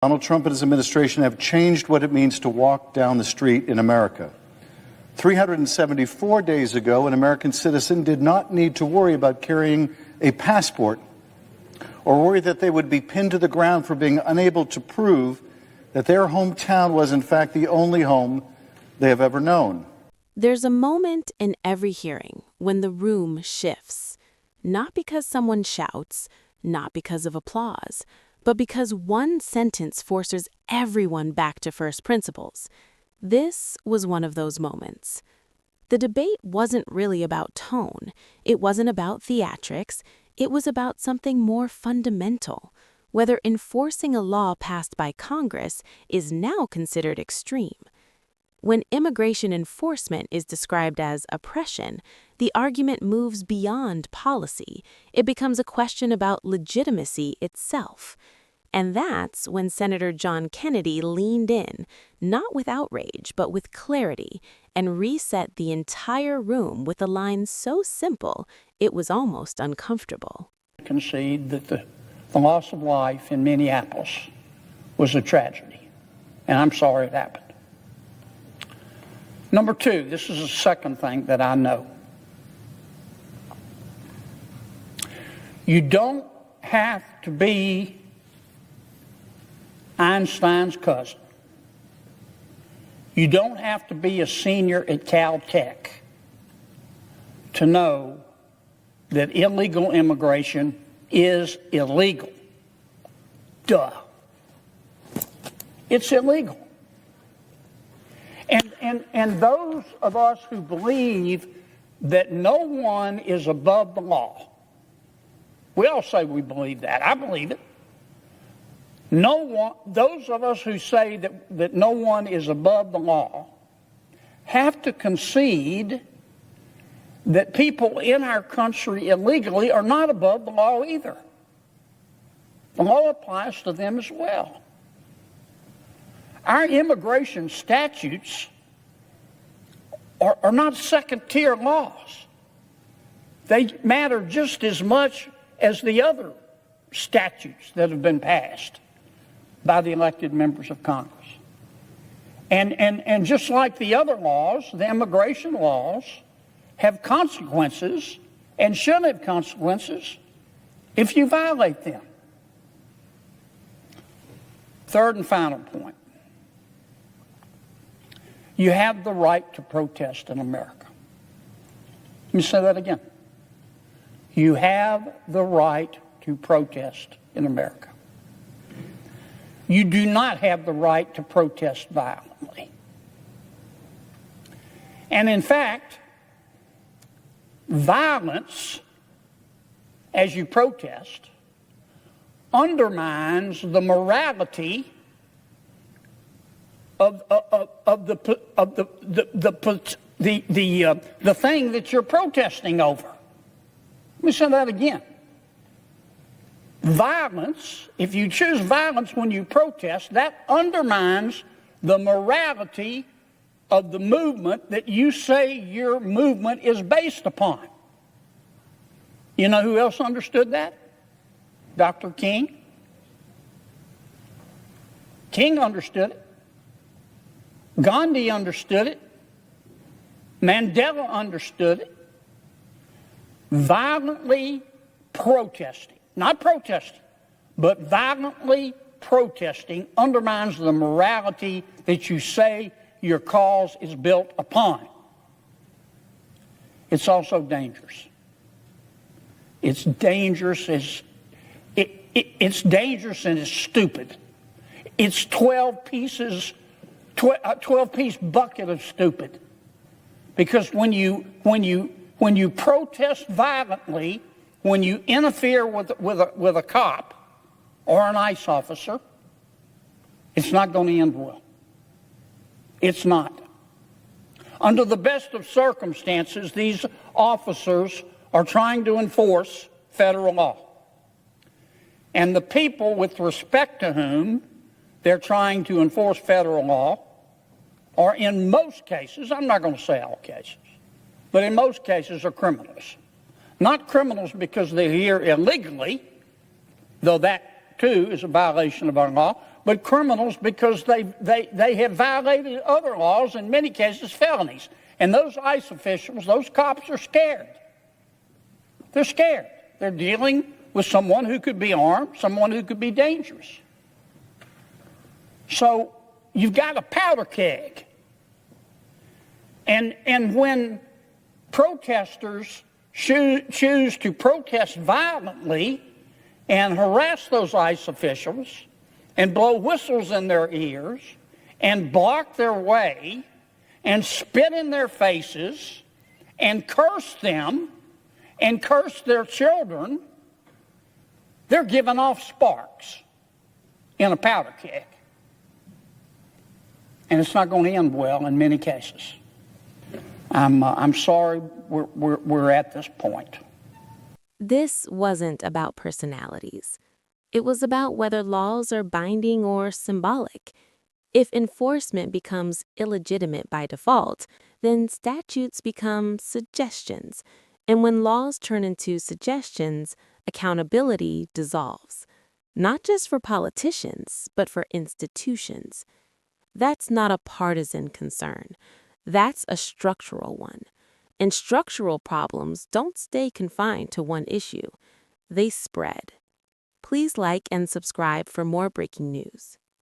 Donald Trump and his administration have changed what it means to walk down the street in America. 374 days ago, an American citizen did not need to worry about carrying a passport or worry that they would be pinned to the ground for being unable to prove that their hometown was in fact the only home they have ever known. There's a moment in every hearing when the room shifts, not because someone shouts, not because of applause, but because one sentence forces everyone back to first principles. This was one of those moments. The debate wasn't really about tone. It wasn't about theatrics. It was about something more fundamental, whether enforcing a law passed by Congress is now considered extreme. When immigration enforcement is described as oppression, the argument moves beyond policy. It becomes a question about legitimacy itself. And that's when Senator John Kennedy leaned in, not with outrage, but with clarity, and reset the entire room with a line so simple, it was almost uncomfortable. I concede that the loss of life in Minneapolis was a tragedy, and I'm sorry it happened. Number two, this is the second thing that I know. You don't have to be Einstein's cousin. You don't have to be a senior at Caltech to know that illegal immigration is illegal. Duh. It's illegal. And those of us who believe that no one is above the law, we all say we believe that. I believe it. No one, those of us who say that no one is above the law have to concede that people in our country illegally are not above the law either. The law applies to them as well. Our immigration statutes are not second-tier laws. They matter just as much as the other statutes that have been passed by the elected members of Congress. And just like the other laws, the immigration laws have consequences and should have consequences if you violate them. Third and final point. You have the right to protest in America. Let me say that again. You have the right to protest in America. You do not have the right to protest violently. And in fact, violence, as you protest, undermines the morality of the thing that you're protesting over. Let me say that again. Violence, if you choose violence when you protest, that undermines the morality of the movement that you say your movement is based upon. You know who else understood that? Dr. King. King understood it. Gandhi understood it. Mandela understood it. Violently protesting, not protesting, but violently protesting undermines the morality that you say your cause is built upon. It's also dangerous. It's dangerous it's dangerous and it's stupid. It's 12-piece bucket of stupid. Because when you protest violently, when you interfere with a cop or an ICE officer, it's not going to end well. It's not. Under the best of circumstances, these officers are trying to enforce federal law. And the people with respect to whom they're trying to enforce federal law are in most cases, I'm not going to say all cases, but in most cases are criminals. Not criminals because they're here illegally, though that too is a violation of our law, but criminals because they have violated other laws, in many cases felonies. And those ICE officials, those cops are scared. They're scared. They're dealing with someone who could be armed, someone who could be dangerous. So you've got a powder keg. And when protesters choose to protest violently and harass those ICE officials and blow whistles in their ears and block their way and spit in their faces and curse them and curse their children, they're giving off sparks in a powder keg. And it's not going to end well in many cases. I'm sorry we're at this point. This wasn't about personalities. It was about whether laws are binding or symbolic. If enforcement becomes illegitimate by default, then statutes become suggestions. And when laws turn into suggestions, accountability dissolves. Not just for politicians, but for institutions. That's not a partisan concern. That's a structural one. And structural problems don't stay confined to one issue. They spread. Please like and subscribe for more breaking news.